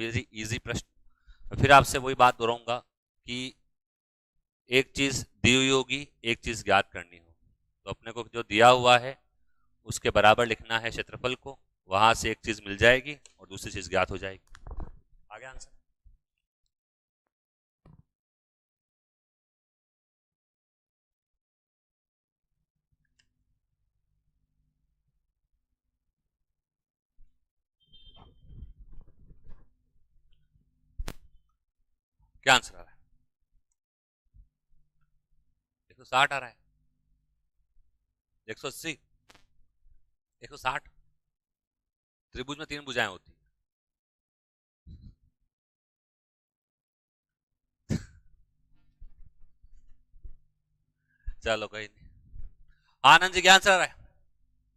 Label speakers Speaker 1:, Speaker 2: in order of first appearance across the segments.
Speaker 1: Very easy प्रश्न। फिर आपसे वही बात दोहराऊंगा कि एक चीज दी हुई होगी, एक चीज ज्ञात करनी हो, तो अपने को जो दिया हुआ है उसके बराबर लिखना है क्षेत्रफल को, वहां से एक चीज मिल जाएगी और दूसरी चीज ज्ञात हो जाएगी। आगे आंसर। क्या आंसर आ रहा है? 160 आ रहा है? 180? 160? त्रिभुज में 3 भुजाएं होती है। चलो कोई नहीं। आनंद जी क्या आंसर आ रहा है?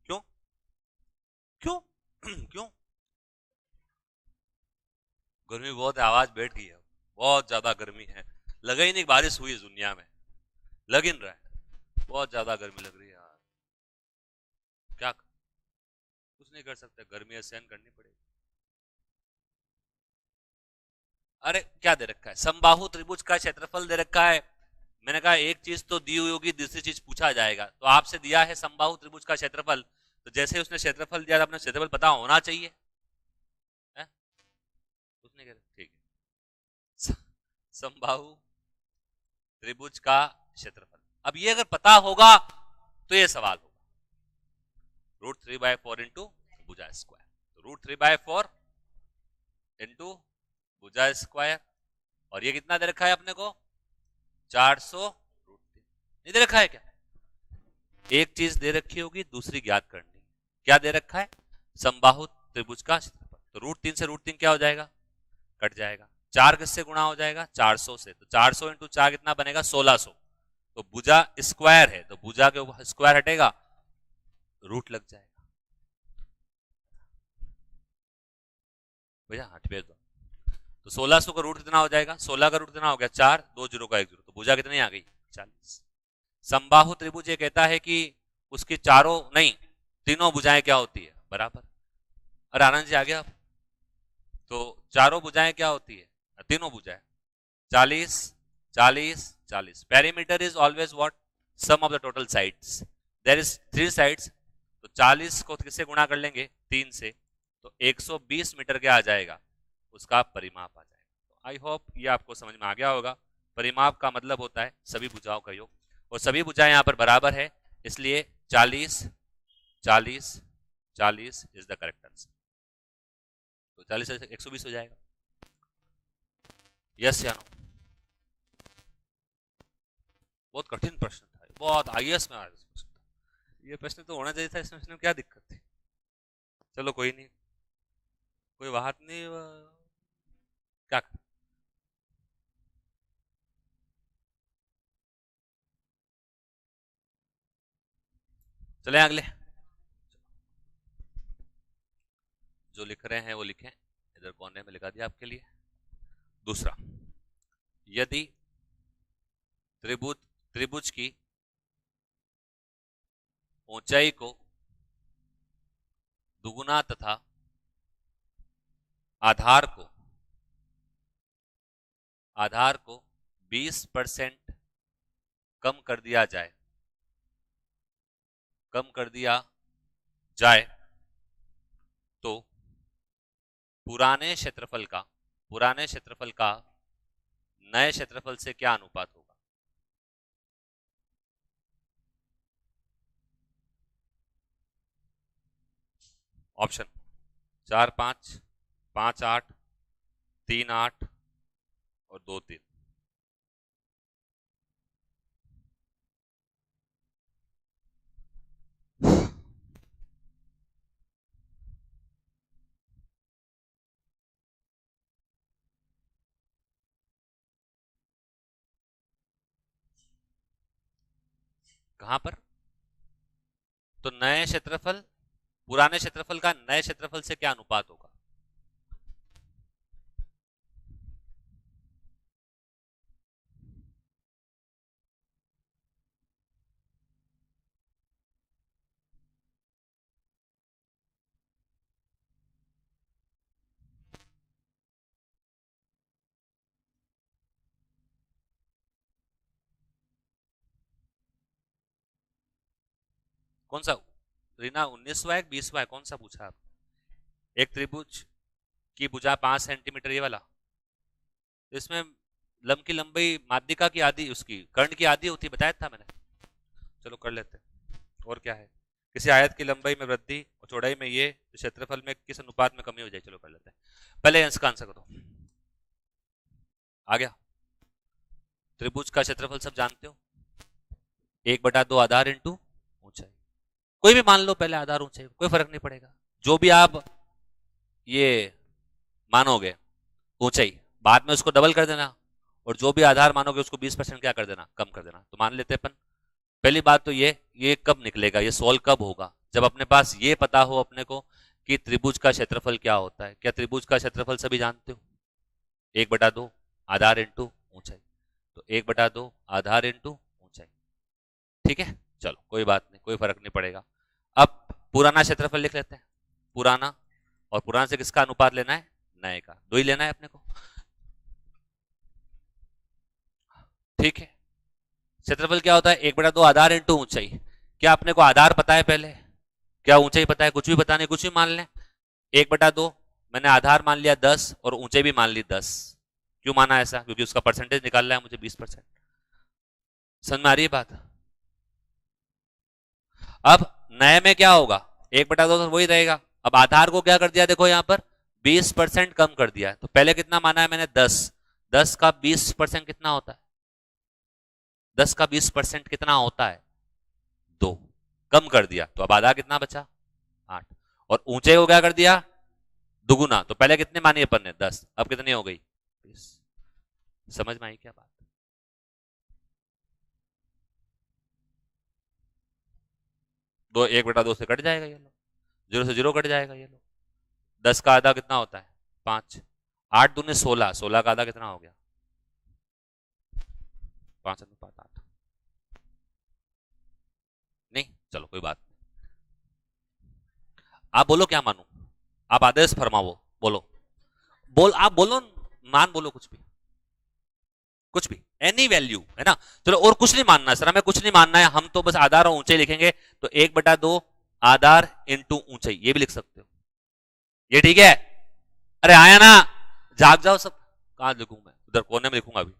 Speaker 1: क्यों? क्यों? क्यों? गर्मी बहुत है, आवाज बैठ गई है, बहुत ज्यादा गर्मी है। लगा ही नहीं बारिश हुई इस दुनिया में, लग ही नहीं रहा है, बहुत ज्यादा गर्मी लग रही है यार। क्या कुछ नहीं कर सकते, गर्मी सहन करनी पड़ेगी। अरे क्या दे रखा है? समबाहु त्रिभुज का क्षेत्रफल दे रखा है। मैंने कहा एक चीज तो दी हुई होगी, दूसरी चीज पूछा जाएगा, तो आपसे दिया है समबाहु त्रिभुज का क्षेत्रफल, तो जैसे उसने क्षेत्रफल दिया, अपने क्षेत्रफल पता होना चाहिए है? कुछ नहीं कर, ठीक है। समबाहु त्रिभुज का क्षेत्रफल, अब ये अगर पता होगा तो ये सवाल होगा। √3/4 इंटू भुजा स्क्वायर, तो √3/4 इंटू भुजा स्क्वायर, और ये कितना दे रखा है अपने को? 400√3। नहीं दे रखा है क्या? एक चीज दे रखी होगी, दूसरी ज्ञात करनी। क्या दे रखा है? समबाहु त्रिभुज का क्षेत्रफल, तो √3 से √3 क्या हो जाएगा? कट जाएगा। 4 किससे गुणा हो जाएगा? 400 से, तो 400 इंटू 4 कितना बनेगा? 1600। तो भुजा स्क्वायर है, तो भुजा के ऊपर स्क्वायर हटेगा, रूट लग जाएगा। भैया हट भेज दो। तो 1600 का रूट कितना हो जाएगा? 16 का रूट कितना हो गया? 4, 2 जीरो का 1 जीरो, तो भुजा कितनी आ गई? 40। समबाहु त्रिभुज ये कहता है कि उसकी चारों नहीं, तीनों भुजाएं क्या होती है? बराबर। अरे आनंद जी आ गया। तो चारों भुजाएं क्या होती है? तीनों भुजाएं 40, 40, 40। Perimeter is always what? Sum of the total sides. There is 3 sides, तो 40 को किससे गुणा कर लेंगे? 3 से, तो 120 मीटर क्या आ जाएगा? उसका परिमाप आ जाएगा। तो आई होप ये आपको समझ में आ गया होगा। परिमाप का मतलब होता है सभी भुजाओं का योग, और सभी भुजाएं यहां पर बराबर है, इसलिए 40, 40, 40 इज द करेक्ट आंसर। तो 40 से 120 हो जाएगा। यस या नो? बहुत कठिन प्रश्न था, बहुत आईएएस में आ रहा प्रश्न था ये। प्रश्न तो होना चाहिए था इसमें, क्या दिक्कत थी? चलो कोई नहीं, कोई बात नहीं। क्या चले अगले। जो लिख रहे हैं वो लिखें, इधर कोने में लिखा दिया आपके लिए। दूसरा, यदि त्रिभुज त्रिभुज की ऊंचाई को दुगुना तथा आधार को आधार को 20% कम कर दिया जाए, तो पुराने क्षेत्रफल का नए क्षेत्रफल से क्या अनुपात होगा? ऑप्शन 4, 5, 5, 8, 3, 8 और 2, 3। कहां पर? तो नए क्षेत्रफल, पुराने क्षेत्रफल का नए क्षेत्रफल से क्या अनुपात होगा? कौन सा रीना 19वां है 20वां है, कौन सा पूछा आप? एक त्रिभुज की भुजा 5 सेंटीमीटर ये वाला, तो इसमें लंब की लंबाई माध्यिका की आधी, उसकी कर्ण की आधी होती, बताया था मैंने। चलो कर लेते हैं। और क्या है? किसी आयत की लंबाई में वृद्धि और चौड़ाई में ये, तो क्षेत्रफल में किस अनुपात में कमी हो जाए? चलो कर लेते हैं। पहले इसका आंसर करो। आ गया? त्रिभुज का क्षेत्रफल सब जानते हो, 1/2 आधार इंटू ऊंचाई। कोई भी मान लो पहले आधार ऊंचाई, कोई फर्क नहीं पड़ेगा, जो भी आप ये मानोगे ऊंचाई, बाद में उसको डबल कर देना, और जो भी आधार मानोगे उसको 20% क्या कर देना, कम कर देना। तो मान लेते हैं अपन, पहली बात तो ये कब निकलेगा, ये सॉल्व कब होगा? जब अपने पास ये पता हो अपने को कि त्रिभुज का क्षेत्रफल क्या होता है। क्या त्रिभुज का क्षेत्रफल सभी जानते हो? 1/2 आधार इंटू ऊंचाई, तो 1/2 आधार इंटू ऊंचाई। ठीक है, चलो कोई बात नहीं, कोई फर्क नहीं पड़ेगा। अब पुराना क्षेत्रफल लिख लेते हैं, पुराना, और पुराना से किसका अनुपात लेना है? नए का, 2 ही लेना है अपने को। ठीक है, क्षेत्रफल क्या होता है? 1/2 आधार इंटू ऊंचाई। क्या अपने को आधार पता है पहले? क्या ऊंचाई पता है? कुछ भी पता नहीं, कुछ भी मान लें। 1/2 मैंने आधार मान लिया 10 और ऊंचाई भी मान ली 10। क्यों माना ऐसा? क्योंकि उसका परसेंटेज निकालना है मुझे 20%। समझ में आ रही है बात? अब नए में क्या होगा? 1/2 तो वही रहेगा। अब आधार को क्या कर दिया, देखो यहां पर 20% कम कर दिया है। तो पहले कितना माना है मैंने? 10। 10 का 20% कितना होता है? 10 का 20% कितना होता है? 2। कम कर दिया, तो अब आधा कितना बचा? 8। और ऊंचे को क्या कर दिया? दुगुना। तो पहले कितने मानी अपन ने? 10, अब कितनी हो गई? 20। समझ में आई क्या बात? दो 1/2 से कट जाएगा ये लो, 0 से 0 कट जाएगा ये लो। 10 का आधा कितना होता है? 5। 8 दूनी 16, 16 का आधा कितना हो गया? 5:8। नहीं, चलो कोई बात नहीं। आप बोलो क्या मानू, आप आदेश फरमाओ, बोलो। आप बोलो, मान बोलो कुछ भी, कुछ भी, एनी वैल्यू है ना। चलो और कुछ नहीं मानना सर, हमें कुछ नहीं मानना है, हम तो बस आधार और ऊंचाई लिखेंगे। तो 1/2 आधार इंटू ऊंचाई, ये भी लिख सकते हो, ये ठीक है। अरे आया ना, जाग जाओ सब। कहां लिखूं मैं? उधर कोने में लिखूंगा अभी।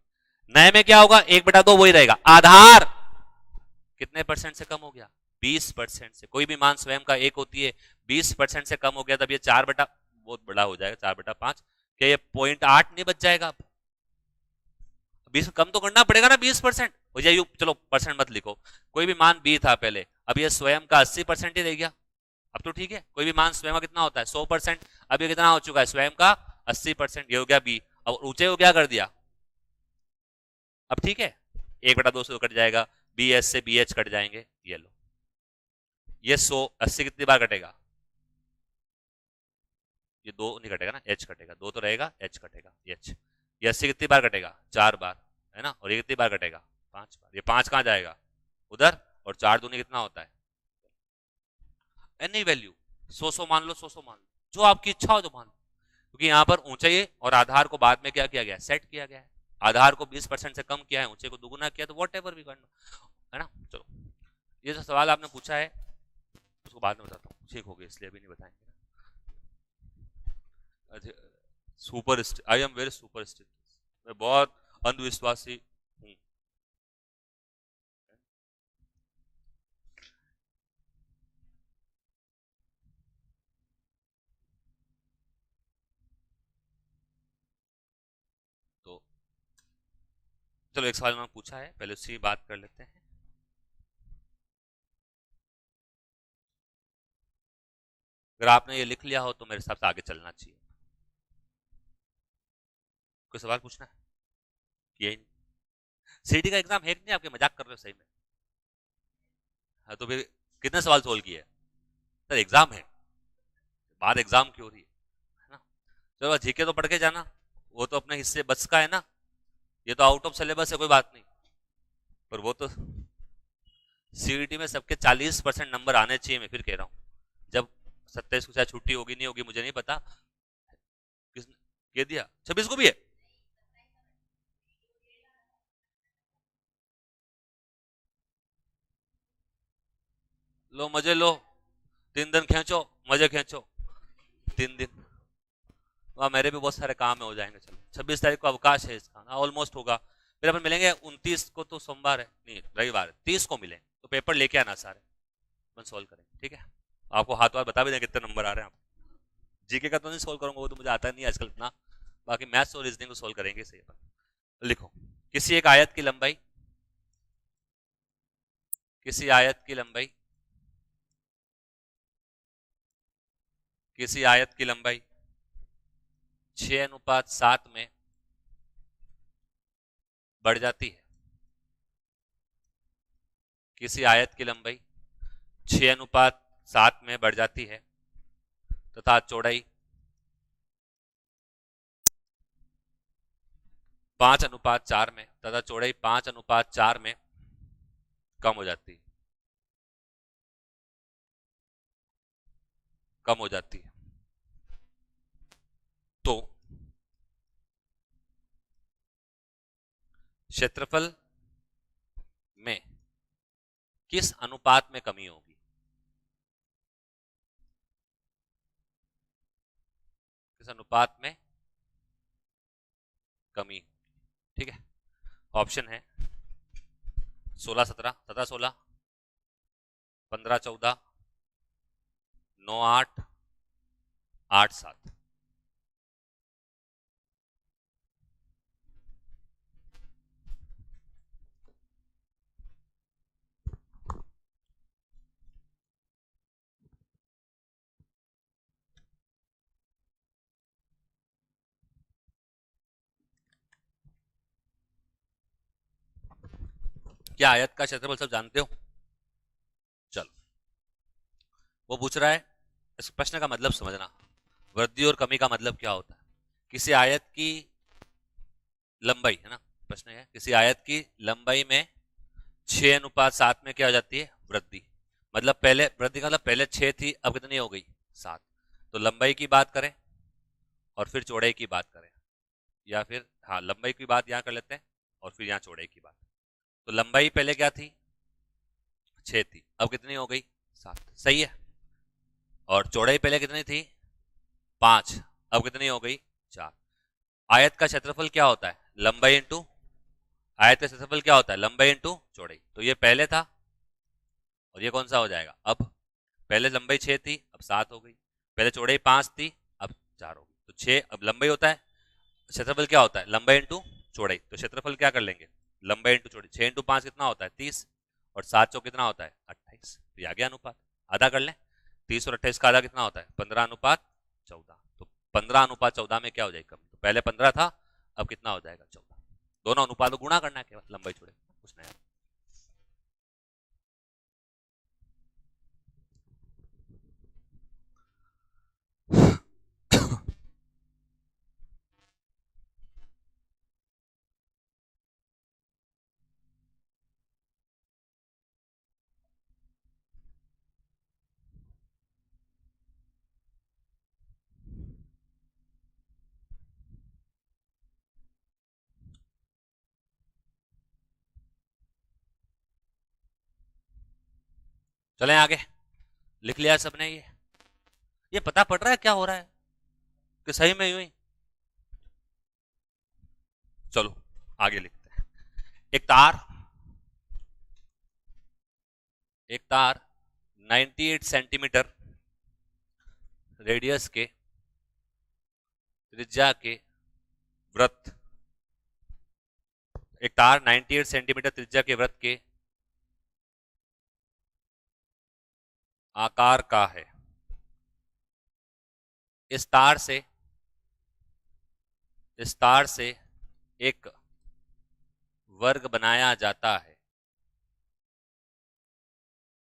Speaker 1: नए में क्या होगा? 1/2 वही रहेगा। आधार कितने परसेंट से कम हो गया? 20% से। कोई भी मान स्वयं का 1 होती है, 20% से कम हो गया, तब ये 4 बटा, बहुत बड़ा हो जाएगा, 4/5। क्या ये 0.8 नहीं बच जाएगा? 20 कम तो करना पड़ेगा ना, 20% हो जाए। चलो परसेंट मत लिखो, कोई भी मान बी था पहले, अब ये स्वयं का 80% ही रह गया। अब तो ठीक है, कोई भी मान स्वयं का कितना होता है? 100%। अब ये कितना हो चुका है? स्वयं का 80%, ये हो गया बी। अब ऊंचे को क्या कर दिया? अब ठीक है, 1/2 से कट जाएगा, बी एच से बी एच कट जाएंगे, ये लो। ये 180 कितनी बार कटेगा? ये 2 नहीं कटेगा ना, एच कटेगा, 2 तो रहेगा, एच कटेगा, एच। ये 80 कितनी बार कटेगा? 4 बार, है ना। और ये कितनी बार कटेगा? 5 बार। ये 5 कहां जाएगा? उधर। और 4 दूनी कितना होता है? एनी वैल्यू, 100 मान लो, 100 मान लो, जो आपकी इच्छा हो तो मान लो। क्योंकि यहां पर ऊंचाई और आधार को बाद में क्या किया गया? सेट किया गया है। आधार को 20% से कम किया है, ऊंचाई को दुगुना किया, तो वॉट एवर भी करना, है ना। चलो, ये जो सवाल आपने पूछा है उसको बाद में बताता हूँ, ठीक हो गया, इसलिए अभी नहीं बताएंगे। Super, I am very super, मैं बहुत अंधविश्वासी हूँ। तो चलो एक सवाल मैंने पूछा है, पहले उसकी बात कर लेते हैं। अगर आपने ये लिख लिया हो तो मेरे हिसाब से आगे चलना चाहिए। कोई सवाल पूछना है? यही नहीं? सीटी का एग्जाम है कि नहीं? आपके मजाक कर रहे हो सही में? हाँ, तो फिर कितने सवाल सोल्व किए? सर एग्जाम है, बात एग्जाम की हो रही है ना। चलो जीके तो पढ़ के जाना, वो तो अपने हिस्से बस का है ना। ये तो आउट ऑफ सिलेबस है, कोई बात नहीं, पर वो तो सीईटी में सबके 40% नंबर आने चाहिए। मैं फिर कह रहा हूँ, जब 27 को शायद छुट्टी होगी नहीं होगी मुझे नहीं पता, किसने कह दिया 26 को भी है? लो मजे लो, 3 दिन खींचो, मजे खींचो, 3 दिन। वहाँ मेरे भी बहुत सारे काम में हो जाएंगे। चलो 26 तारीख को अवकाश है इसका, ऑलमोस्ट होगा। फिर अपन मिलेंगे 29 को, तो सोमवार है, नहीं रविवार है, 30 को मिलेंगे। तो पेपर लेके आना सारे, अपन सोल्व करेंगे, ठीक है। आपको हाथ हाथ बता भी दें कितने नंबर आ रहे हैं आप। जीके का तो नहीं सोल्व करूंगा, वो तो मुझे आता नहीं आजकल इतना। बाकी मैथ्स और रीजनिंग को सोल्व करेंगे सही अपन। लिखो, किसी एक आयत की लंबाई, किसी आयत की लंबाई, किसी आयत की लंबाई 6:7 में बढ़ जाती है। किसी आयत की लंबाई 6:7 में बढ़ जाती है तथा चौड़ाई 5:4 में, तथा चौड़ाई 5:4 में कम हो जाती है, कम हो जाती है। तो क्षेत्रफल में किस अनुपात में कमी होगी? किस अनुपात में कमी? ठीक है, ऑप्शन है 16-17, 17-16, 15-14, 9-8, 8-7। क्या आयत का क्षेत्रफल सब जानते हो? चलो, वो पूछ रहा है, इस प्रश्न का मतलब समझना, वृद्धि और कमी का मतलब क्या होता है। किसी आयत की लंबाई है ना, प्रश्न है किसी आयत की लंबाई में 6:7 में क्या हो जाती है? वृद्धि। मतलब पहले वृद्धि का मतलब पहले 6 थी, अब कितनी हो गई? 7। तो लंबाई की बात करें और फिर चौड़ाई की बात करें, या फिर हाँ लंबाई की बात यहाँ कर लेते हैं और फिर यहाँ चौड़ाई की बात। तो लंबाई पहले क्या थी? 6 थी, अब कितनी हो गई? 7। सही है। और चौड़ाई पहले कितनी थी? 5, अब कितनी हो गई? 4। आयत का क्षेत्रफल क्या होता है? लंबाई इंटू, आयत का क्षेत्रफल क्या होता है? लंबाई इंटू चौड़ाई। तो ये पहले था और ये कौन सा हो जाएगा अब? पहले लंबाई 6 थी, अब 7 हो गई। पहले चौड़ाई 5 थी, अब 4 हो गई। तो 6, अब लंबाई होता है, क्षेत्रफल क्या होता है? लंबाई इंटू चौड़ाई। तो क्षेत्रफल क्या कर लेंगे? लंबाई इंटू चौड़ाई। 6 इंटू 5 कितना होता है? 30। और 7 चौक कितना होता है? 28। तो ये आ गया अनुपात। आधा कर लें, 30 और 28 का आधा कितना होता है? 15:14। तो 15:14 में क्या हो जाएगा? कमी। तो पहले 15 था, अब कितना हो जाएगा? 14। दोनों अनुपात को गुणा करना है केवल, लंबाई चौड़ाई, कुछ नहीं। चलें आगे। लिख लिया सबने? ये पता पड़ रहा है क्या हो रहा है कि सही में यूं ही? चलो आगे लिखते हैं। एक तार, एक तार 98 सेंटीमीटर रेडियस के, त्रिज्या के वृत्त, एक तार 98 सेंटीमीटर त्रिज्या के वृत्त के आकार का है। इस तार से, इस तार से एक वर्ग बनाया जाता है।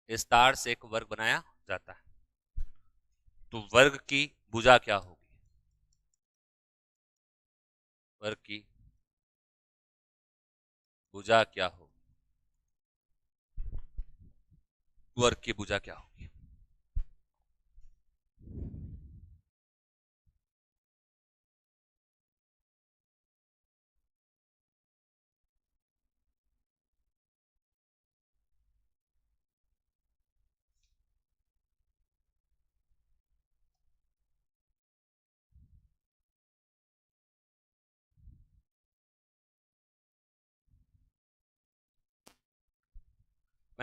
Speaker 1: इस तार से एक वर्ग बनाया जाता है। तो वर्ग की भुजा क्या होगी? वर्ग की भुजा क्या होगी? वर्ग की भुजा क्या होगी?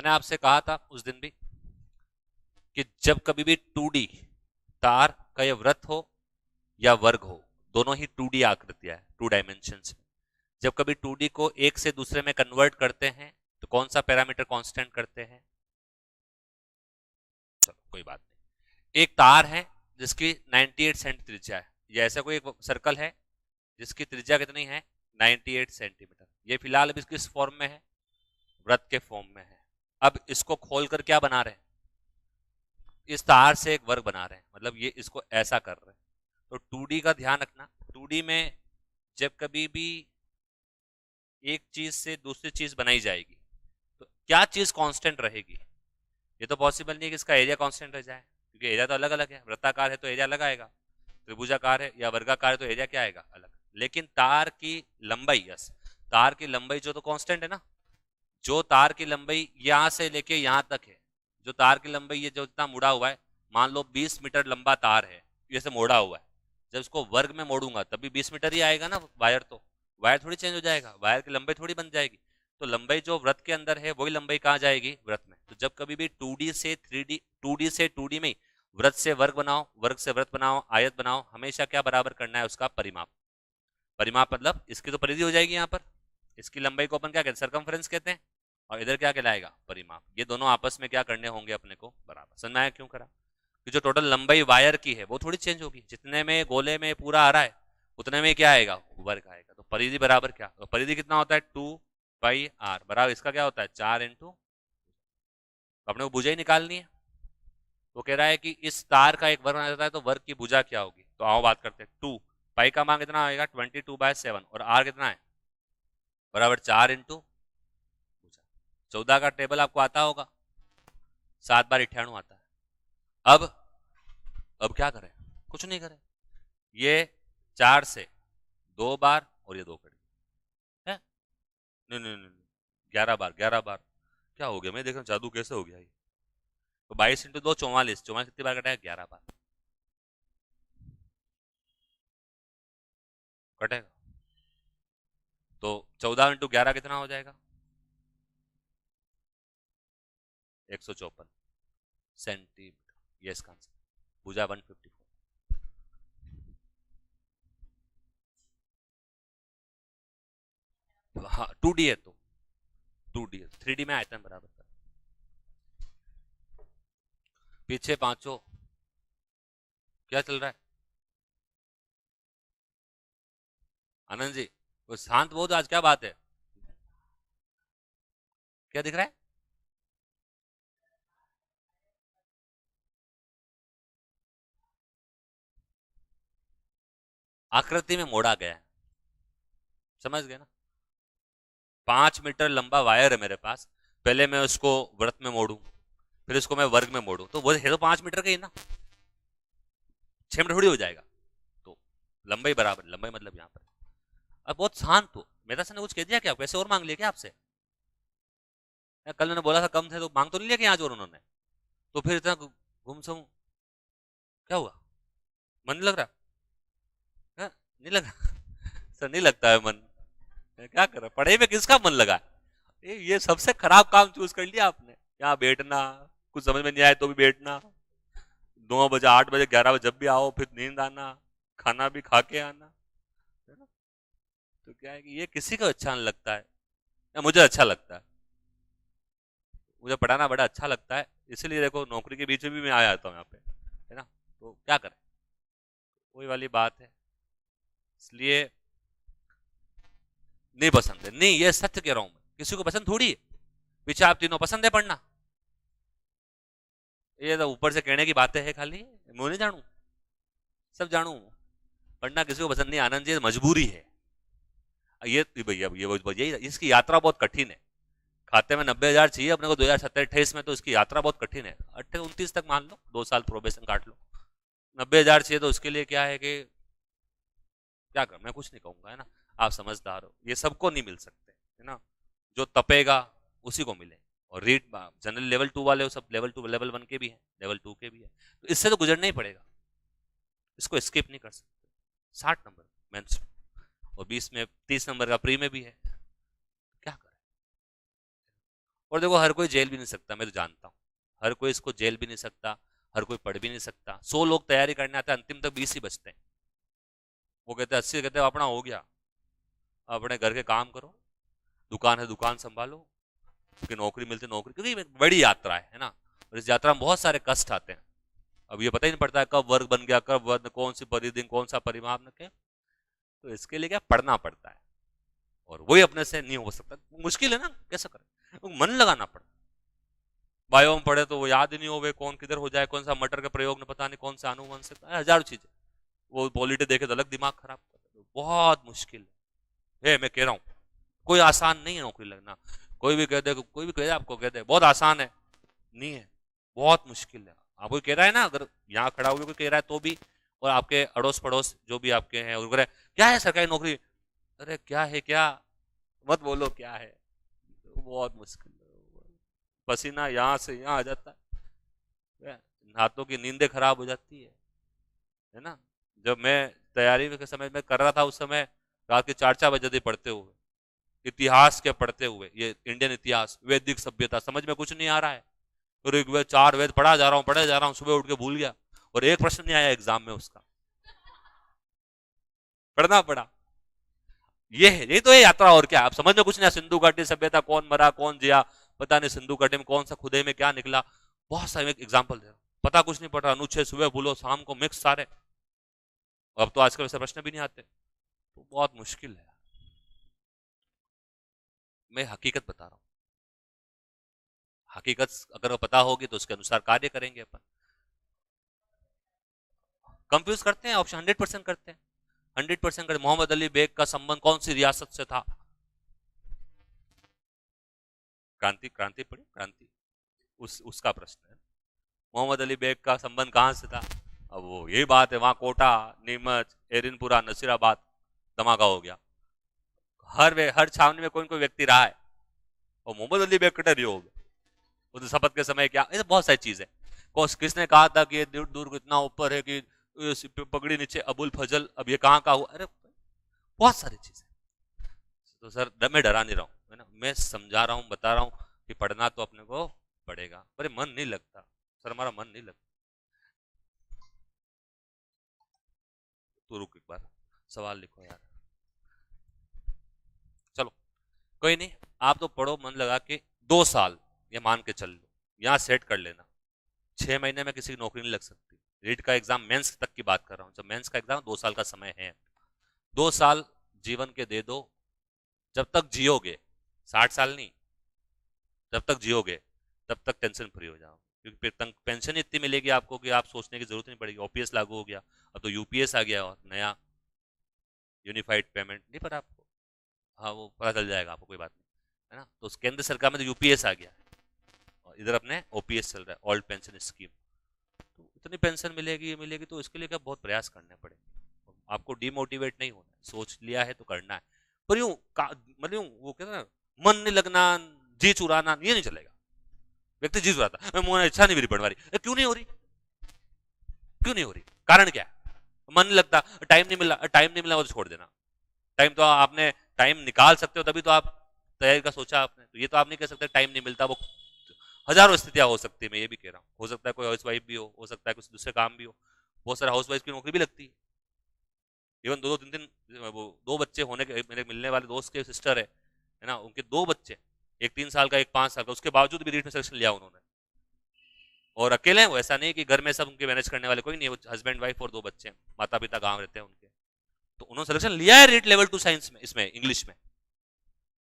Speaker 1: मैंने आपसे कहा था उस दिन भी कि जब कभी भी 2D तार का यह वृत्त हो या वर्ग हो, दोनों ही 2D आकृतियां है, 2 डायमेंशंस में। जब कभी 2D को एक से दूसरे में कन्वर्ट करते हैं तो कौन सा पैरामीटर कांस्टेंट करते हैं? चलो कोई बात नहीं। एक तार है जिसकी 98 सेंट त्रिज्या है, या ऐसा कोई एक सर्कल है जिसकी त्रिज्या कितनी है? 98 सेंटीमीटर। ये फिलहाल अभी किस फॉर्म में है? वृत्त के फॉर्म में है। अब इसको खोलकर क्या बना रहे हैं? इस तार से एक वर्ग बना रहे हैं, मतलब ये इसको ऐसा कर रहे हैं। तो 2D का ध्यान रखना, 2D में जब कभी भी एक चीज से दूसरी चीज बनाई जाएगी तो क्या चीज कांस्टेंट रहेगी? ये तो पॉसिबल नहीं है कि इसका एरिया कांस्टेंट रह जाए, क्योंकि एरिया तो अलग अलग है। वृत्ताकार है तो एरिया अलग आएगा, त्रिभुजाकार है या वर्गाकार है तो एरिया क्या आएगा? अलग। लेकिन तार की लंबाई, यस, तार की लंबाई जो तो कांस्टेंट है ना। जो तार की लंबाई यहां से लेके यहां तक है, जो तार की लंबाई ये जो इतना मुड़ा हुआ है, मान लो 20 मीटर लंबा तार है, ये से मोड़ा हुआ है, जब इसको वर्ग में मोड़ूंगा तभी 20 मीटर ही आएगा ना वायर। तो वायर थोड़ी चेंज हो जाएगा, वायर की लंबाई थोड़ी बन जाएगी। तो लंबाई जो वृत्त के अंदर है वही लंबाई कहाँ जाएगी? वृत्त में। तो जब कभी भी 2D से 3D, 2D से 2D में वृत्त से वर्ग बनाओ, वर्ग से वृत्त बनाओ, आयत बनाओ, हमेशा क्या बराबर करना है? उसका परिमाप। परिमाप मतलब इसकी तो परिधि हो जाएगी यहाँ पर, इसकी लंबाई को अपन क्या कहते हैं? सरकमफ्रेंस कहते हैं। और इधर क्या कहलाएगा? परिमाप। ये दोनों आपस में क्या करने होंगे अपने को? बराबर। समझ में आया क्यों करा? कि जो टोटल लंबाई वायर की है वो थोड़ी चेंज होगी, जितने में गोले में पूरा आ रहा है उतने में क्या आएगा? वर्ग आएगा। तो परिधि बराबर क्या? तो परिधि कितना होता है? 2πr बराबर इसका क्या होता है? 4 इंटू, अपने को भुजा ही निकालनी है। तो कह रहा है कि इस तार का एक वर्ग बना जाता है तो वर्ग की भुजा क्या होगी? तो आओ बात करते हैं। 2 पाई का मान कितना आएगा? 22/7, और आर कितना है? बराबर 4 इंटू भुजा। 14 का टेबल आपको आता होगा, 7 बार 98 आता है। अब क्या करें? कुछ नहीं करें, ये 4 से 2 बार और ये 2 कड़ी है। नहीं नहीं नहीं, 11 बार, 11 बार। क्या हो गया? मैं देख रहा हूँ जादू कैसे हो गया ये। तो 22 इंटू 2 44, 44 कितनी बार कटेगा? 11 बार कटेगा। तो 14 इंटू 11 कितना हो जाएगा? 154 सेंटीमीटर। ये इसका आंसर। भुजा 154। हाँ 2D है तो 2D है, 3D में आयतन बराबर कर। पीछे पांचों क्या चल रहा है? आनंद जी वो शांत बहुत, आज क्या बात है? क्या दिख रहा है? आकृति में मोड़ा गया है, समझ गए ना? 5 मीटर लंबा वायर है मेरे पास, पहले मैं उसको वृत्त में मोड़ू, फिर इसको मैं वर्ग में मोड़ू, तो वो है तो 5 मीटर का ही ना, 6 मीटर थोड़ी हो जाएगा। तो लंबाई बराबर, लंबाई मतलब यहाँ पर। अब बहुत शांत हो, मेरा सर ने कुछ कह दिया क्या? पैसे और मांग लिए क्या आपसे? कल मैंने बोला था कम थे, तो मांग तो नहीं लिया कि आज और उन्होंने? तो फिर इतना गुमसुम क्या हुआ? मन नहीं लग रहा है? नहीं लगा? सर नहीं लगता है मन। क्या कर रहा? पढ़ाई में किसका मन लगा? ये सबसे खराब काम चूज कर लिया आपने। यहाँ बैठना, कुछ समझ में नहीं आए तो भी बैठना, 9 बजे 8 बजे 11 बजे जब भी आओ, फिर नींद आना, खाना भी खा के आना, है ना? तो क्या है कि ये किसी को अच्छा नहीं लगता है, या मुझे अच्छा लगता है। मुझे पढ़ाना बड़ा अच्छा लगता है, इसलिए देखो नौकरी के बीच में भी मैं आ जाता हूँ यहाँ पे, है ना? तो क्या करें, वही वाली बात है। इसलिए नहीं पसंद है, नहीं, ये सत्य कह रहा हूं मैं, किसी को पसंद थोड़ी है। पीछे आप तीनों पसंद है पढ़ना, ये तो ऊपर से कहने की बातें है खाली, मैं नहीं जानू, सब जानू। पढ़ना किसी को पसंद नहीं, आनंद जी मजबूरी है। ये भैया यही, इसकी यात्रा बहुत कठिन है। खाते में 90,000 चाहिए अपने को 2027-28 में, तो इसकी यात्रा बहुत कठिन है। 28-29 तक मान लो, 2 साल प्रोबेशन काट लो, 90,000 चाहिए, तो उसके लिए क्या है कि क्या कर, मैं कुछ नहीं कहूंगा, है ना? आप समझदार हो, ये सबको नहीं मिल सकते, है ना? जो तपेगा उसी को मिले। और रीड जनरल लेवल 2 वाले हो, सब लेवल 2 लेवल 1 के भी हैं, लेवल 2 के भी है, तो इससे तो गुजरना ही पड़ेगा, इसको स्किप नहीं कर सकते। 60 नंबर मेंस, और 20 में 30 नंबर का प्री में भी है, क्या करें? और देखो हर कोई जेल भी नहीं सकता, मैं तो जानता हूँ, हर कोई इसको जेल भी नहीं सकता, हर कोई पढ़ भी नहीं सकता। 100 लोग तैयारी करने आते हैं, अंतिम तक 20 ही बचते हैं। वो कहते हैं 80, कहते हैं अपना हो गया, अपने घर के काम करो, दुकान है दुकान संभालो, क्योंकि नौकरी मिलती नौकरी, क्योंकि एक बड़ी यात्रा है ना, और इस यात्रा में बहुत सारे कष्ट आते हैं। अब ये पता ही नहीं पड़ता है कब वर्ग बन गया, कब वर्ग, कौन सी परिधि, कौन सा परिमाप न के, तो इसके लिए क्या पढ़ना पड़ता है, और वही अपने से नहीं हो सकता, मुश्किल है ना, कैसे करें, मन लगाना पड़ता। बायो में पढ़े तो वो याद ही नहीं हो, कौन किधर हो जाए, कौन सा मटर का प्रयोग न पता नहीं, कौन सा अनुमान से, हजारों चीजें, वो पॉलिटी देखे तो अलग दिमाग खराब करता है, बहुत मुश्किल है। मैं कह रहा हूँ कोई आसान नहीं है नौकरी लगना। कोई भी कह दे, कोई भी कह दे आपको, कह दे बहुत आसान है, नहीं है, बहुत मुश्किल है। आप कोई कह रहा है ना, अगर यहाँ खड़ा हुआ कोई कह रहा है तो भी, और आपके अड़ोस पड़ोस जो भी आपके हैं उनको, क्या है सरकारी नौकरी, अरे क्या है, क्या मत बोलो क्या है, बहुत मुश्किल है। पसीना यहाँ से यहाँ आ जाता है, हाथों की नींदें खराब हो जाती है ना। जब मैं तैयारी के समय में कर रहा था, उस समय रात के 4-4 बजे थे पढ़ते हुए, इतिहास के पढ़ते हुए, ये इंडियन इतिहास, वैदिक सभ्यता, समझ में कुछ नहीं आ रहा है, ऋग्वेद 4 वेद पढ़ा जा रहा हूँ, पढ़े जा रहा हूँ, सुबह उठ के भूल गया, और एक प्रश्न नहीं आया एग्जाम में उसका, पढ़ना पड़ा। ये है, ये तो है यात्रा, और क्या, आप समझ में कुछ नहीं। सिंधु घाटी सभ्यता, कौन मरा कौन जिया, पता नहीं, सिंधु घाटी में कौन सा खुदे में क्या निकला, बहुत सारे एग्जाम्पल दे रहा हूं, पता कुछ नहीं पड़ रहा, अनुच्छेद सुबह भूलो शाम को मिक्स सारे। अब तो आजकल वैसे प्रश्न भी नहीं आते, तो बहुत मुश्किल है। मैं हकीकत बता रहा हूँ, हकीकत अगर पता होगी तो उसके अनुसार कार्य करेंगे अपन। कंफ्यूज करते हैं ऑप्शन, 100% करते हैं, 100% करते। मोहम्मद अली बेग का संबंध कौन सी रियासत से था, क्रांति, क्रांति पड़ी, क्रांति, उसका प्रश्न है। मोहम्मद अली बेग का संबंध कहां से था, अब वो यही बात है, वहां कोटा, नीमच, एरिनपुरा, नसीराबाद धमाका हो गया, हर छावनी में कोई कोई व्यक्ति रहा है, और मोहम्मद अली बेग कटर हो गए उस शपथ के समय, क्या, ये बहुत सारी चीज है। किसने कहा था कि ये दुर्ग इतना ऊपर है कि पगड़ी नीचे अबुल फजल, अब ये कहाँ का हुआ, अरे बहुत सारी चीजें। तो सर मैं डरा नहीं रहा हूँ, है ना, मैं समझा रहा हूँ, बता रहा हूँ कि पढ़ना तो अपने को पड़ेगा, पर मन नहीं लगता सर, हमारा मन नहीं लगता। तो रुक एक बार, सवाल लिखो यार, चलो कोई नहीं, आप तो पढ़ो मन लगा के, 2 साल ये मान के चल लो, यहाँ सेट कर लेना, 6 महीने में किसी की नौकरी नहीं लग सकती। रीट का एग्जाम, मेंस तक की बात कर रहा हूँ, जब मेंस का एग्जाम 2 साल का समय है, 2 साल जीवन के दे दो, जब तक जियोगे, 60 साल नहीं, जब तक जियोगे तब तक टेंशन फ्री हो जाओ, क्योंकि पेंशन इतनी मिलेगी आपको कि आप सोचने की जरूरत नहीं पड़ेगी। ओपीएस लागू हो गया, अब तो यूपीएस आ गया, और नया यूनिफाइड पेमेंट, नहीं पता आपको, हाँ वो पता चल जाएगा आपको, कोई बात नहीं, है ना। तो केंद्र सरकार में तो यूपीएस आ गया, और इधर अपने ओपीएस चल रहा है, ओल्ड पेंशन स्कीम, तो इतनी पेंशन मिलेगी मिलेगी, तो इसके लिए क्या बहुत प्रयास करने पड़ेंगे। आपको डिमोटिवेट नहीं होना है, सोच लिया है तो करना है, पर यूं मतलब यूं वो कहते हैं मन नहीं लगना, जी चुराना, ये नहीं चलेगा। व्यक्ति जी चुराता, मैं मुझे इच्छा नहीं मेरी पढ़ने वाली, क्यों नहीं हो रही, क्यों नहीं हो रही, कारण क्या है, मन नहीं लगता, टाइम नहीं मिला, टाइम नहीं मिला वो तो छोड़ देना। टाइम तो आपने टाइम निकाल सकते हो, तभी तो आप तैयारी का सोचा आपने, तो ये तो आप नहीं कह सकते टाइम नहीं मिलता। वो हजारों स्थितियां हो सकती है, मैं ये भी कह रहा हूँ, हो सकता है कोई हाउस वाइफ भी हो सकता है कुछ दूसरे काम भी हो, बहुत सारे हाउस वाइफ की नौकरी भी लगती है, इवन 2-2 3-3 वो 2 बच्चे होने के, मेरे मिलने वाले दोस्त के सिस्टर है ना, उनके 2 बच्चे, एक 3 साल का एक 5 साल का, उसके बावजूद भी रीट में सिलेक्शन लिया उन्होंने, और अकेले हैं वो, ऐसा नहीं कि घर में सब उनके मैनेज करने वाले कोई नहीं है, वो हस्बैंड वाइफ और 2 बच्चे हैं, माता पिता गांव रहते हैं उनके, तो उन्होंने सिलेक्शन लिया है रीट लेवल 2 साइंस में, इसमें इंग्लिश में।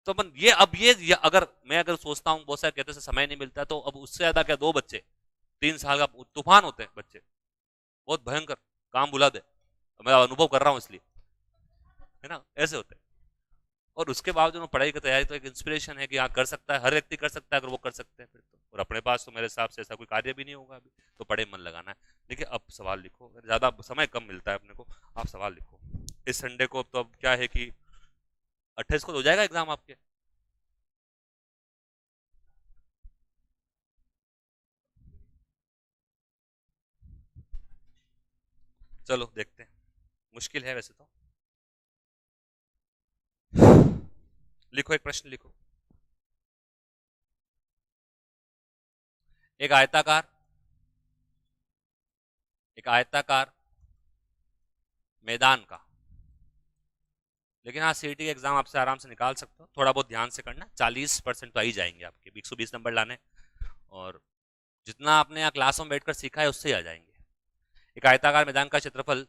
Speaker 1: तो अपन ये अब ये अगर मैं अगर सोचता हूँ, बहुत सारे कहते हैं समय नहीं मिलता, तो अब उससे ज्यादा क्या, 2 बच्चे 3 साल का तूफान होते हैं बच्चे, बहुत भयंकर, काम बुला दे, मैं अनुभव कर रहा हूँ इसलिए, है ना, ऐसे होते हैं। और उसके बावजूद पढ़ाई की तैयारी, तो एक इंस्पिरेशन है कि हाँ कर सकता है, हर व्यक्ति कर सकता है अगर वो कर सकते हैं फिर तो। और अपने पास तो मेरे हिसाब से ऐसा कोई कार्य भी नहीं होगा अभी, तो पढ़े मन लगाना है। देखिए अब सवाल लिखो, ज्यादा समय कम मिलता है अपने को, आप सवाल लिखो। इस संडे को तो अब क्या है कि 28 को तो हो जाएगा एग्जाम आपके, चलो देखते हैं, मुश्किल है वैसे तो। लिखो, एक प्रश्न लिखो। एक आयताकार मैदान का, लेकिन हाँ सीईटी एग्जाम आपसे आराम से निकाल सकते हो, थोड़ा बहुत ध्यान से करना, 40% तो आ ही जाएंगे आपके, 120 नंबर लाने, और जितना आपने यहाँ क्लास में बैठकर सीखा है उससे ही आ जाएंगे। एक आयताकार मैदान का क्षेत्रफल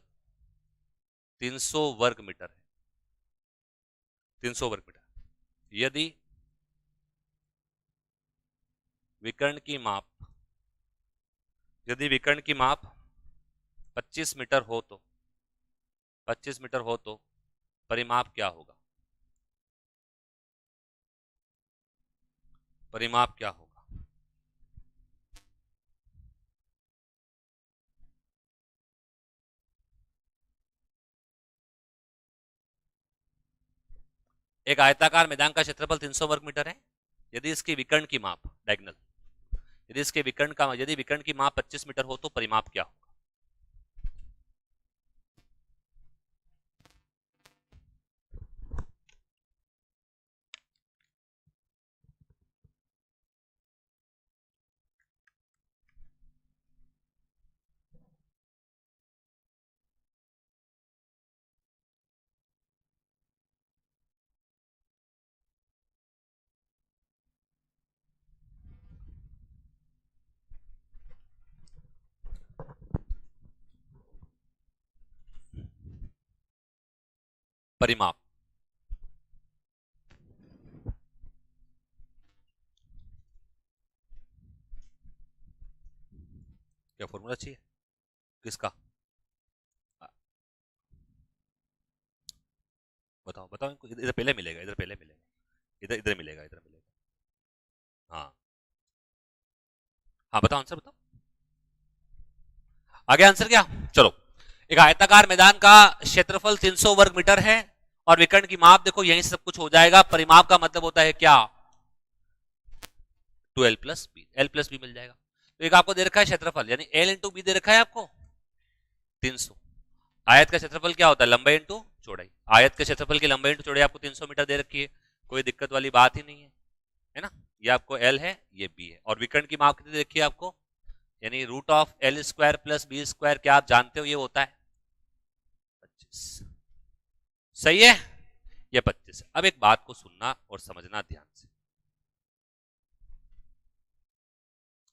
Speaker 1: 300 वर्ग मीटर है, 300 वर्ग मीटर। यदि विकर्ण की माप 25 मीटर हो तो 25 मीटर हो तो परिमाप क्या होगा? परिमाप क्या होगा? एक आयताकार मैदान का क्षेत्रफल 300 वर्ग मीटर है, यदि इसकी विकर्ण की माप डायगोनल, यदि विकर्ण की माप 25 मीटर हो तो परिमाप क्या होगा? परिमाप क्या फॉर्मूला चाहिए किसका? बताओ बताओ इनको, इधर पहले मिलेगा, इधर पहले मिलेगा, इधर इधर मिलेगा, इधर मिलेगा। हाँ हाँ बताओ आंसर बताओ, आगे आंसर क्या? चलो, एक आयताकार मैदान का क्षेत्रफल 300 वर्ग मीटर है और विकर्ण की माप देखो, यहीं से सब कुछ हो जाएगा। परिमाप का मतलब होता है क्या? 2l plus B, L plus B मिल जाएगा। तो एक आपको दे रखा है क्षेत्रफल, यानी एल इंटू बी दे रखा है आपको 300। आयत का क्षेत्रफल क्या होता है? लंबाई इंटू चौड़ाई। आयत के क्षेत्रफल की लंबाई इंटू चौड़ाई आपको 300 मीटर दे रखी है, कोई दिक्कत वाली बात ही नहीं है ना? ये आपको एल है, ये बी है, और विकर्ण की माप कितनी दे रखी है आपको? यानी root of L square plus B square, क्या आप जानते हो ये होता है 25। सही है, ये 25 है। अब एक बात को सुनना और समझना ध्यान से,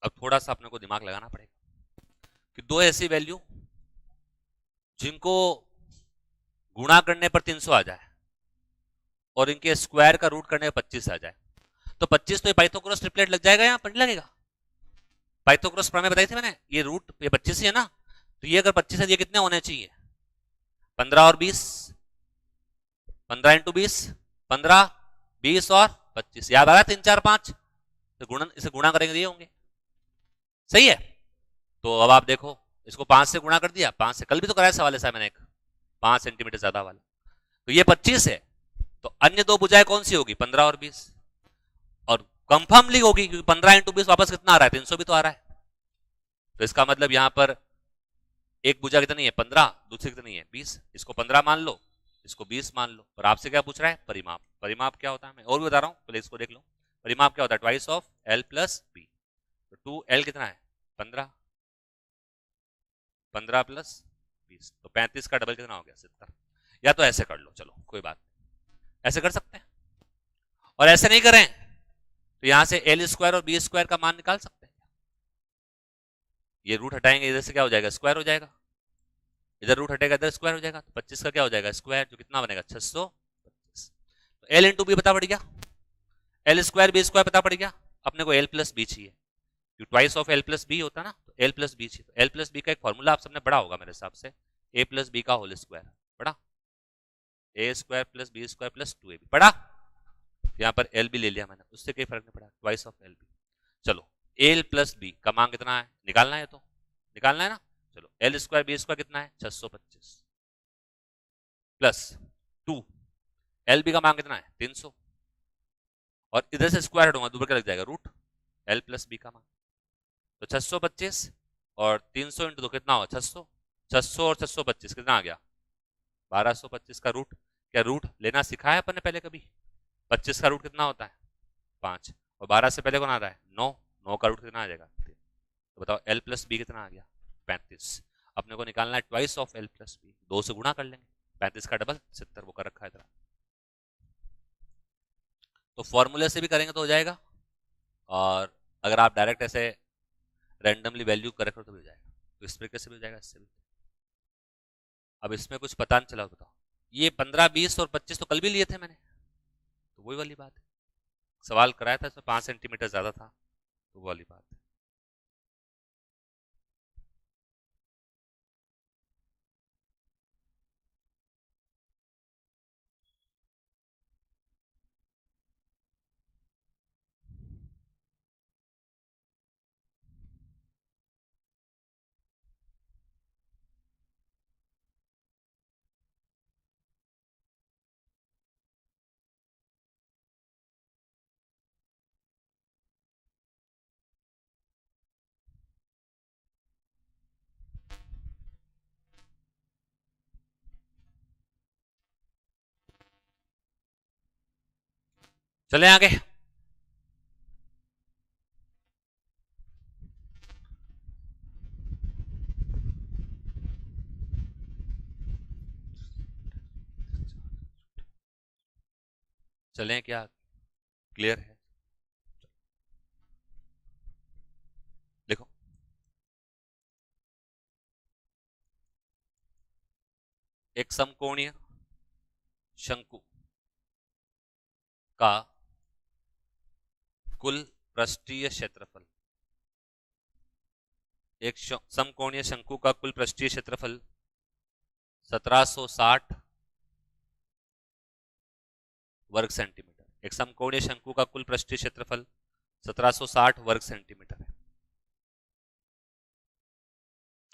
Speaker 1: अब थोड़ा सा अपने को दिमाग लगाना पड़ेगा कि दो ऐसी वैल्यू जिनको गुणा करने पर 300 आ जाए और इनके स्क्वायर का रूट करने पर 25 आ जाए, तो 25 तो ये पाइथागोरस ट्रिपलेट लग जाएगा, यहाँ पर नहीं लगेगा? पाइथागोरस प्रमेय बताई थी मैंने, ये रूट ये 25 ही है ना, तो ये अगर 25 है ये कितने होने चाहिए? 15 और 20, 15 इंटू 20, 15, 20 और 25, याद आ रहा है? 3 4 5, तो गुणन, इसे गुणा करेंगे ये होंगे। सही है, तो अब आप देखो, इसको 5 से गुणा कर दिया, 5 से, कल भी तो कराया सवाल ऐसा मैंने एक 5 सेंटीमीटर ज्यादा वाला, तो ये 25 है, तो अन्य दो भुजाएं कौन सी होगी? 15 और 20, और कंफर्मली होगी क्योंकि 15 इंटू 20 वापस कितना आ रहा है? 300 भी तो आ रहा है। तो इसका मतलब यहां पर एक भुजा कितनी है? 15, दूसरी कितनी है? 20। इसको 15 मान लो, इसको 20 मान लो, और आपसे क्या पूछ रहा है? परिमाप। परिमाप क्या होता है मैं और भी बता रहा हूं, पहले इसको देख लो। परिमाप क्या होता है? Twice of L plus B. तो 2l कितना है? 15, 15 प्लस 20, तो 35 का डबल कितना हो गया? 70। या तो ऐसे कर लो, चलो कोई बात नहीं, ऐसे कर सकते हैं, और ऐसे नहीं करें तो यहां से एल स्क्वायर और बी स्क्वायर का मान निकाल सकते हैं। ये रूट हटाएंगे, इधर से क्या हो जाएगा? स्क्वायर हो जाएगा, इधर रूट हटेगा, इधर स्क्वायर हो जाएगा, तो 25 का क्या हो जाएगा? स्क्वायर, जो कितना बनेगा? 625। तो एल इंटू बी पता पड़ गया, एल स्क्वायर बी स्क्वायर पता पड़ गया, अपने को एल प्लस बी चाहिए, twice of L plus B होता ना, तो एल प्लस बी चाहिए। तो एल प्लस बी का एक फॉर्मूला आप सबने पढ़ा होगा मेरे हिसाब से, ए प्लस बी का होल स्क्वायर पढ़ा, A square plus B square plus 2ab पढ़ा। यहाँ पर एल भी ले लिया मैंने, उससे कोई फर्क नहीं पड़ा, ट्वाइस ऑफ एल बी। चलो, एल प्लस बी का मान कितना है? निकालना है, तो निकालना है ना। चलो, एल स्क्वायर बी स्क्वायर कितना है? 625 प्लस 2, एल बी का मान कितना है? 300, और इधर से स्क्वायर हटूंगा, दूर क्या लग जाएगा? रूट एल प्लस बी का मान। तो 625 और 300 इंटू 2 कितना हुआ? 600, 600 और 625 कितना आ गया? 1225 का रूट। क्या रूट लेना सिखाया अपन ने पहले कभी? 25 का रूट कितना होता है? 5, और 12 से पहले कौन आ रहा है? 9, 9 का रूट कितना आ जाएगा? 3। तो बताओ एल प्लस बी कितना आ गया, 35। अपने को निकालना है twice of L plus B, 2 से गुणा कर लेंगे, 35 का डबल 70, वो कर रखा है इतना। तो फॉर्मूले से भी करेंगे तो हो जाएगा, और अगर आप डायरेक्ट ऐसे रैंडमली वैल्यू कर रखो तो भी हो जाएगा, तो इस तरीके से भी हो जाएगा, इससे भी। अब इसमें कुछ पता नहीं चला, बताओ ये 15, 20 और 25 तो कल भी लिए थे मैंने, तो वही वाली बात है, सवाल कराया था इसमें 5 सेंटीमीटर ज्यादा था, तो वो वाली बात है। चले आगे। चलें क्या, क्लियर है? देखो एक समकोणीय शंकु का कुल पृष्ठीय क्षेत्रफल, एक समकोणीय शंकु का कुल पृष्ठीय क्षेत्रफल 1760 वर्ग सेंटीमीटर। एक समकोणीय शंकु का कुल पृष्ठीय क्षेत्रफल 1760 वर्ग सेंटीमीटर है।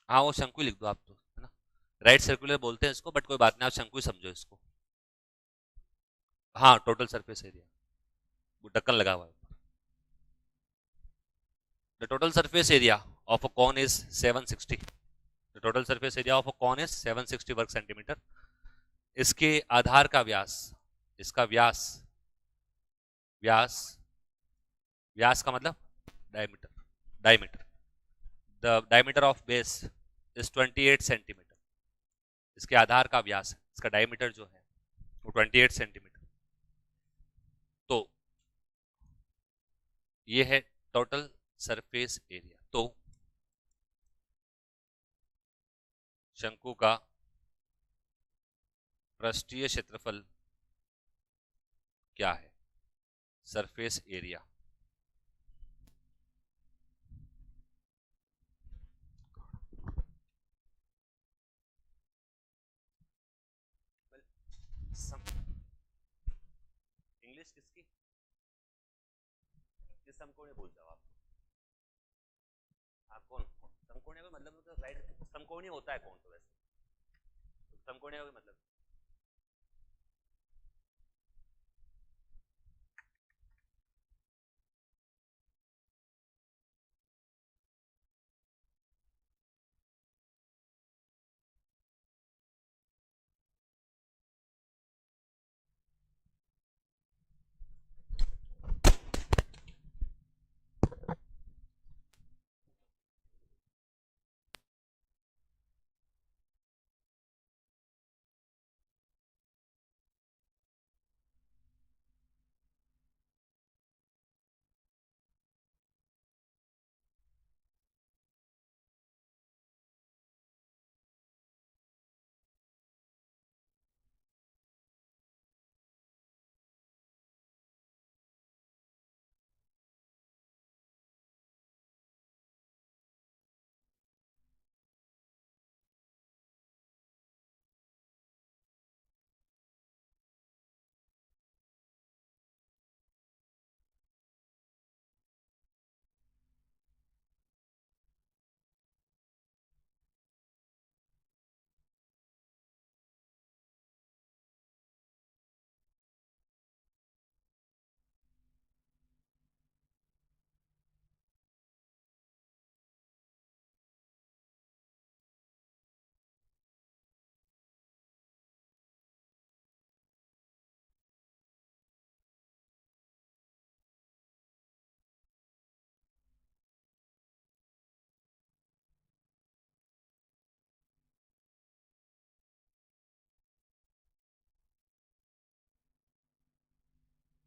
Speaker 1: हाँ वो शंकु लिख दो आप, तो है ना, राइट सर्कुलर बोलते हैं इसको, बट कोई बात नहीं, आप शंकु समझो इसको। हाँ टोटल सरफेस एरिया, वो ढक्कन लगा हुआ है। The total surface area of a cone is 760. The total surface area of a cone is 760 वर्ग सेंटीमीटर। इसके आधार का व्यास, इसका व्यास, व्यास, व्यास का मतलब diameter, diameter, the diameter of base is 28 centimetre. इसके आधार का व्यास है, इसका डायमीटर जो है वो 28 सेंटीमीटर। तो ये है टोटल सरफेस एरिया। तो शंकु का पृष्ठीय क्षेत्रफल क्या है, सरफेस एरिया। इंग्लिश किसकी, किस समकोणीय बोल जाओ आप, कौन समकोणीय का मतलब तो राइट, समकोणीय होता है कौन, तो वैसे समकोणीय का मतलब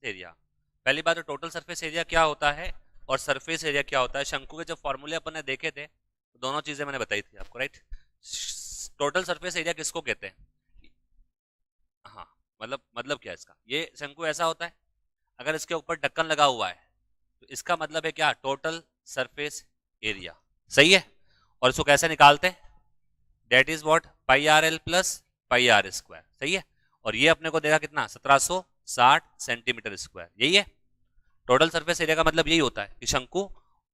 Speaker 1: एरिया। पहली बात तो टोटल सरफेस एरिया क्या होता है और सरफेस एरिया क्या होता है, शंकु के जब फॉर्मूले अपन ने देखे थे तो दोनों चीजें मैंने बताई थी आपको, राइट। टोटल सरफेस एरिया किसको कहते हैं? हाँ, मतलब क्या है इसका, ये शंकु ऐसा होता है, अगर इसके ऊपर ढक्कन लगा हुआ है तो इसका मतलब है क्या, टोटल सरफेस एरिया, सही है। और इसको कैसे निकालते हैं, that is what, pi R L plus pi R square, सही है। और ये अपने को देगा कितना, 1760 सेंटीमीटर स्क्वायर, यही है टोटल सरफेस एरिया का मतलब, यही होता है कि शंकु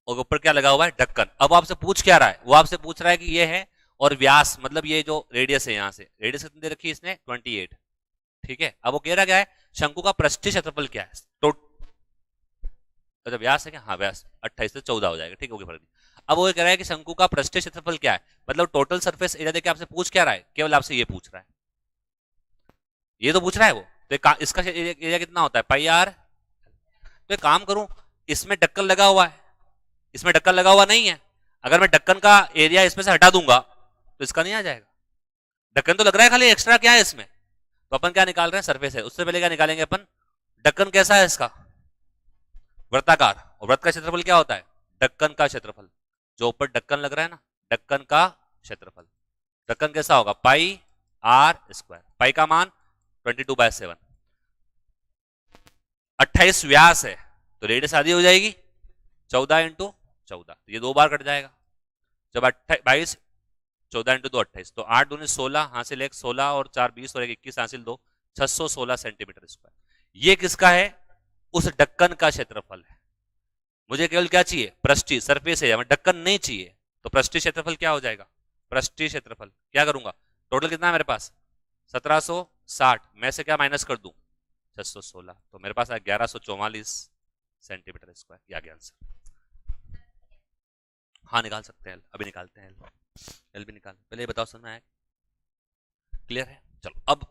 Speaker 1: और ऊपर क्या लगा हुआ है, ढक्कन। अब वो आपसे पूछ क्या रहा है, वो आपसे पूछ रहा है कि ये है और व्यास मतलब ये जो रेडियस है, यहां से रेडियस कितनी दे रखी है इसने, 28, ठीक है। अब वो कह रहा क्या है, शंकु का पृष्ठीय क्षेत्रफल क्या है, तो अच्छा व्यास है क्या, हाँ व्यास 28 से 14 हो जाएगा, ठीक है, फर्क नहीं। अब वो कह रहा है कि शंकु का पृष्ठीय क्षेत्रफल क्या है, मतलब टोटल सरफेस एरिया देके आपसे पूछ क्या रहा है, केवल आपसे ये पूछ रहा है, ये तो पूछ रहा है वो। तो इसका एरिया कितना होता है, पाई आर। तो एक काम करूं, इसमें ढक्कन लगा हुआ है, इसमें ढक्कन लगा हुआ नहीं है, अगर मैं ढक्कन का एरिया इसमें से हटा दूंगा तो इसका नहीं आ जाएगा, ढक्कन तो लग रहा है खाली, एक्स्ट्रा क्या है इसमें, तो अपन क्या निकाल रहे हैं, सरफेस है। उससे पहले क्या निकालेंगे अपन, ढक्कन कैसा है इसका, वृत्ताकार, और वृत्त का क्षेत्रफल क्या होता है, ढक्कन का क्षेत्रफल, जो ऊपर ढक्कन लग रहा है ना, ढक्कन का क्षेत्रफल। ढक्कन कैसा होगा, पाई आर स्क्वायर, पाई का मान 22/7, 28 व्यास है तो रेडियस आधी हो जाएगी, 14 × 14, तो ये 2 बार कट जाएगा, जब 22, 14 × 2 28, तो 8 दूनी 16, हासिल 1 16 और 4 20 और 1 21, हासिल 2, 616 सेंटीमीटर स्क्वायर। ये किसका है, उस ढक्कन का क्षेत्रफल है। मुझे केवल क्या चाहिए, पृष्ठीय सरफेस एरिया, ढक्कन नहीं चाहिए, तो पृष्ठीय क्षेत्रफल क्या हो जाएगा, पृष्ठीय क्षेत्रफल क्या करूंगा, टोटल कितना है मेरे पास 1760 में से क्या माइनस कर दूं 616, तो मेरे पास 1144 सेंटीमीटर स्क्वायर, ये आ गया आंसर। हाँ निकाल सकते हैं, अभी निकालते हैं, एल भी निकाल, पहले ये बताओ समझ में आया, क्लियर है, चलो अब।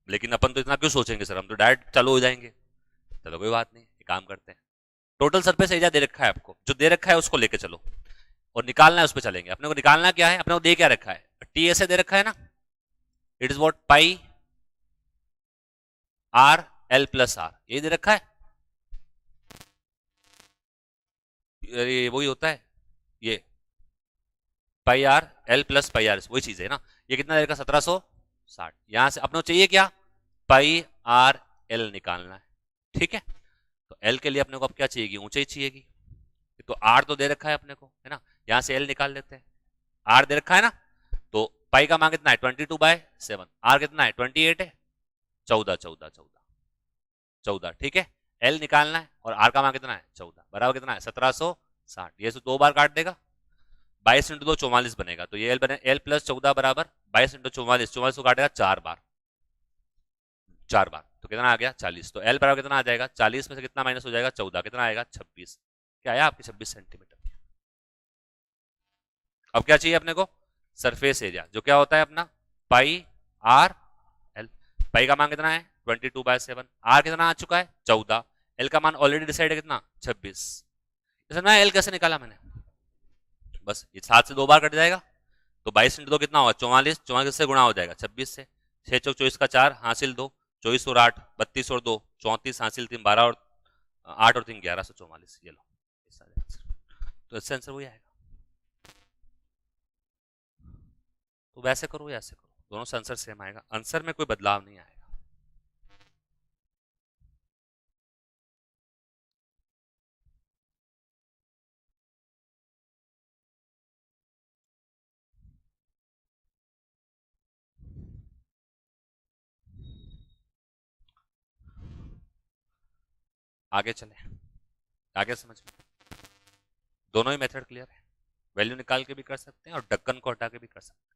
Speaker 1: लेकिन अपन तो इतना क्यों सोचेंगे सर, हम तो डायरेक्ट चालू हो जाएंगे, चलो कोई बात नहीं, एक काम करते हैं, टोटल सरफेस एरिया दे रखा है आपको, जो दे रखा है उसको लेके चलो और निकालना है, उस पर चलेंगे। अपने को निकालना क्या है, अपने को दे क्या रखा है, टी ऐसे दे रखा है ना, it is what pi R L plus R, ये दे रखा है, ये वही होता है, ये pi R L plus pi R, वही चीज है ना। ये कितना दे रखा, 1760, यहां से अपने को चाहिए क्या, पाई आर एल निकालना है, ठीक है। तो एल के लिए अपने को अब क्या चाहिएगी, ऊंचाई चाहिएगी, तो आर तो दे रखा है अपने को, है ना, यहां से एल निकाल लेते हैं, आर दे रखा है ना, तो पाई का मान कितना है 22/7, आर कितना है 28 है, 14, ठीक है। एल निकालना है और आर का मान कितना है 14, बराबर कितना है 1760, ये 2 बार काट देगा, 22 × 2 44 बनेगा, तो ये एल बने, एल प्लस 14 बराबर 22 × 44, 44 को काटेगा 4 बार, 4 बार तो कितना आ गया 40, तो एल बराबर कितना आ जाएगा, 40 में से कितना माइनस हो जाएगा 14, कितना आएगा 26, क्या आया आपकी 26 सेंटीमीटर। अब क्या चाहिए अपने को, सरफेस एरिया, जो क्या होता है अपना पाई आर एल, पाई का मान कितना है 22/7, आर कितना आ चुका है 14, एल का मान ऑलरेडी डिसाइड है कितना 26, समझना एल कैसे निकाला मैंने, बस ये 7 से 2 बार कट जाएगा, तो 22 × 2 कितना होगा 44, 44 से गुणा हो जाएगा 26 से, 6 चौक 24 का 4, हासिल 2, 24 और 8 32 और 2 34, हासिल 3 12 और 8 और 3 1144, ये लो इसका आंसर, तो इससे आंसर वही आएगा। तो वैसे करो या ऐसे करो, दोनों से आंसर सेम आएगा, आंसर में कोई बदलाव नहीं आएगा। आगे चले, आगे समझ में, दोनों ही मेथड क्लियर है, वैल्यू निकाल के भी कर सकते हैं और ढक्कन को हटा के भी कर सकते हैं।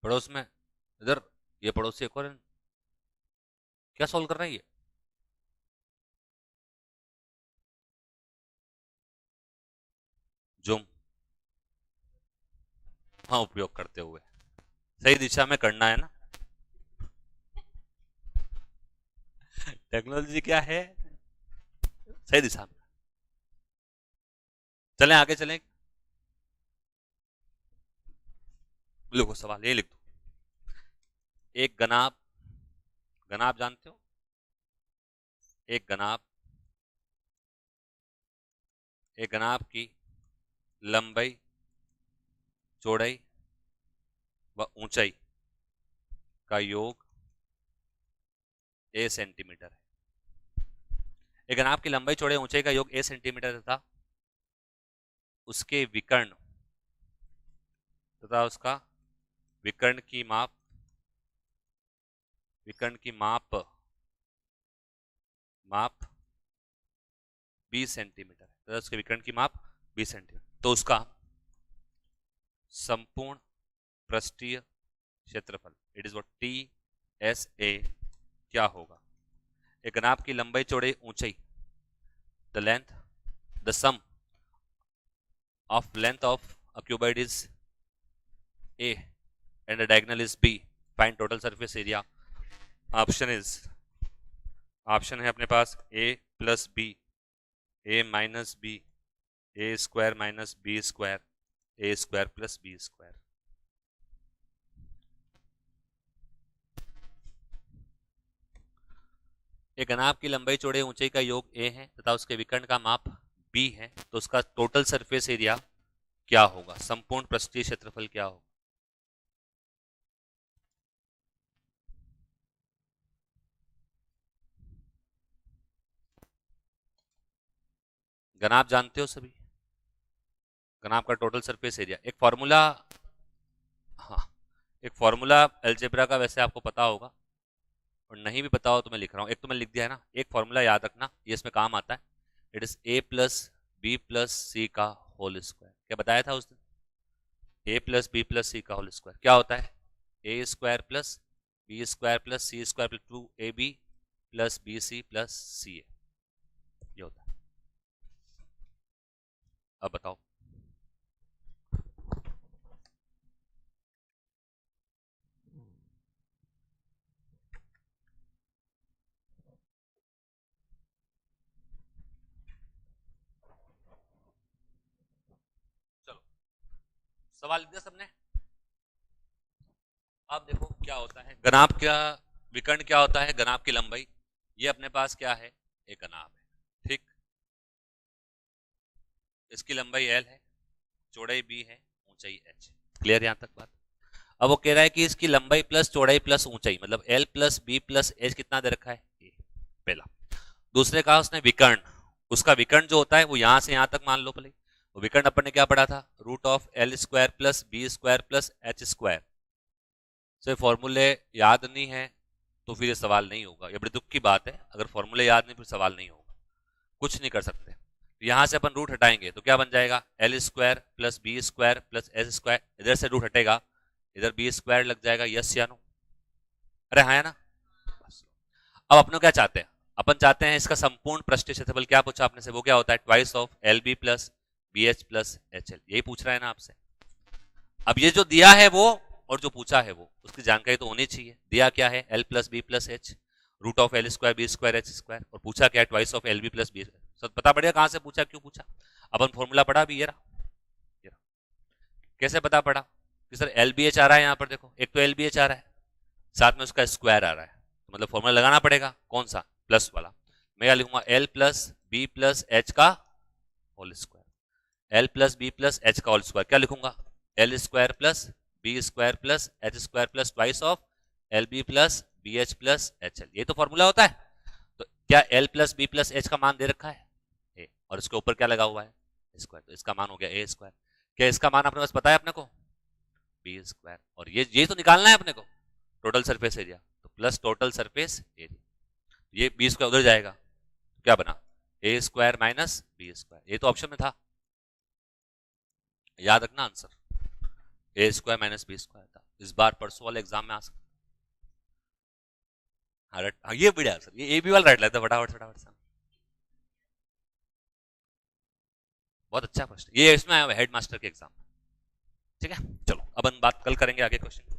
Speaker 1: पड़ोस में, इधर ये पड़ोसी एक और क्या सॉल्व कर रहे हैं ये? जूम, हाँ, उपयोग करते हुए सही दिशा में करना है ना। टेक्नोलॉजी क्या है? सही दिशा में। चलें आगे चलें। लिखो सवाल, ये लिख दो। एक गनाब, गनाब जानते हो? एक गनाब, एक गनाब की लंबाई, चौड़ाई व ऊंचाई का योग ए सेंटीमीटर है। एक गनाब की लंबाई, चौड़ाई, ऊंचाई का योग ए सेंटीमीटर तथा उसके विकर्ण तथा उसका विकर्ण की माप, विकर्ण की माप माप 20 सेंटीमीटर तथा उसके विकर्ण की माप 20 सेंटीमीटर, तो उसका संपूर्ण पृष्ठीय क्षेत्रफल, it is what T S A, क्या होगा? एक गनाब की लंबाई, चौड़ाई, ऊंचाई, the length, the sum of length of a cuboid is A and the diagonal is B. Find total surface area. Option is, option है अपने पास A plus B, A minus B, A square minus B square, A square plus B square. एक गनाब की लंबाई, चौड़ाई, ऊंचाई का योग A है तथा उसके विकर्ण का माप B है, तो उसका टोटल सरफेस एरिया क्या होगा? संपूर्ण पृष्ठीय क्षेत्रफल क्या होगा? गनाब जानते हो सभी? गनाब का टोटल सरफेस एरिया, एक फॉर्मूला, हाँ, एक फॉर्मूला अलजेब्रा का वैसे आपको पता होगा, और नहीं भी पता हो तो मैं लिख रहा हूँ। एक तो मैं लिख दिया है ना, एक फॉर्मूला याद रखना, ये इसमें काम आता है। It is A plus B plus C का होल स्क्वायर। क्या बताया था उसने? A plus B plus C का होल स्क्वायर क्या होता है? A square plus B square plus C square plus 2ab plus B C plus C A, ये होता है। अब बताओ। चलो, सवाल लिख दिया सबने? अब देखो क्या होता है, गनाब का विकर्ण क्या होता है? गनाब की लंबाई, ये अपने पास क्या है? एक गनाब है, ठीक। इसकी लंबाई एल है, चौड़ाई बी है, ऊंचाई एच। क्लियर यहां तक बात? अब वो कह रहा है कि इसकी लंबाई प्लस चौड़ाई प्लस ऊंचाई, मतलब L plus B plus H कितना दे रखा है? ए, पहला। दूसरे कहा उसने विकर्ण, उसका विकर्ण जो होता है वो यहां से यहां तक मान लो पहले। वो विकर्ण अपन ने क्या पढ़ा था? Root of L square plus B square plus H square. से फॉर्मूले याद नहीं है तो फिर ये सवाल नहीं होगा। ये बड़ी दुख की बात है, अगर फॉर्मूले याद नहीं फिर सवाल नहीं होगा, कुछ नहीं कर सकते। यहां से अपन रूट हटाएंगे तो क्या बन जाएगा? L square plus B square plus H square, इधर से रूट हटेगा, इधर बी स्क्वायर लग जाएगा। यस या नो? अरे हाँ, है ना? बस। अब अपन क्या चाहते हैं? अपन चाहते हैं इसका संपूर्ण पृष्ठीय क्षेत्रफल, क्या पूछा आपने से? वो क्या होता है? Twice of L B plus B H plus H L, यही पूछ रहा है ना आपसे। अब ये जो दिया है वो और जो पूछा है वो, उसकी जानकारी तो होनी चाहिए। दिया क्या है? L plus B plus H, root of L square B square H square, और पूछा क्या है? Twice of L B plus B. सब पता पड़ेगा कहां से पूछा, क्यों पूछा। अपन फॉर्मूला पढ़ा भी, ये रहा, ये रहा। कैसे पता पड़ा कि सर एल बी एच आ रहा है? यहां पर देखो, एक तो एल बी एच आ रहा है, साथ में उसका स्क्वायर आ रहा है, तो मतलब फॉर्मूला लगाना पड़ेगा, कौन सा? प्लस वाला। मैं क्या लिखूंगा? L plus B plus H का whole square, L plus B plus H का होल स्क्वायर क्या लिखूंगा? L square plus B square plus H square plus twice of L B plus B H plus H L, ये तो formula होता है। तो क्या L plus B plus H का मान दे रखा है ए, और इसके ऊपर क्या लगा हुआ है? स्क्वायर, तो इसका मान हो गया ए स्क्वायर। क्या इसका मान अपने पास पता है अपने को? बी स्क्वायर, और ये तो निकालना है अपने को, टोटल सरफेस एरिया, तो प्लस टोटल सरफेस एरिया, ये बी स्क्वायर उधर जाएगा, क्या बना? A square minus B square, ये तो ऑप्शन में था, याद रखना answer A square minus B square था। इस बार परसों वाले एग्जाम में आ सकता। ये बढ़िया सर, ये ए बी वाला रट लेते फटाफट फटाफट सर। बहुत अच्छा क्वेश्चन, ये इसमें आया हुआ हेड मास्टर के एग्जाम। ठीक है, चलो अब हम बात कल करेंगे आगे क्वेश्चन।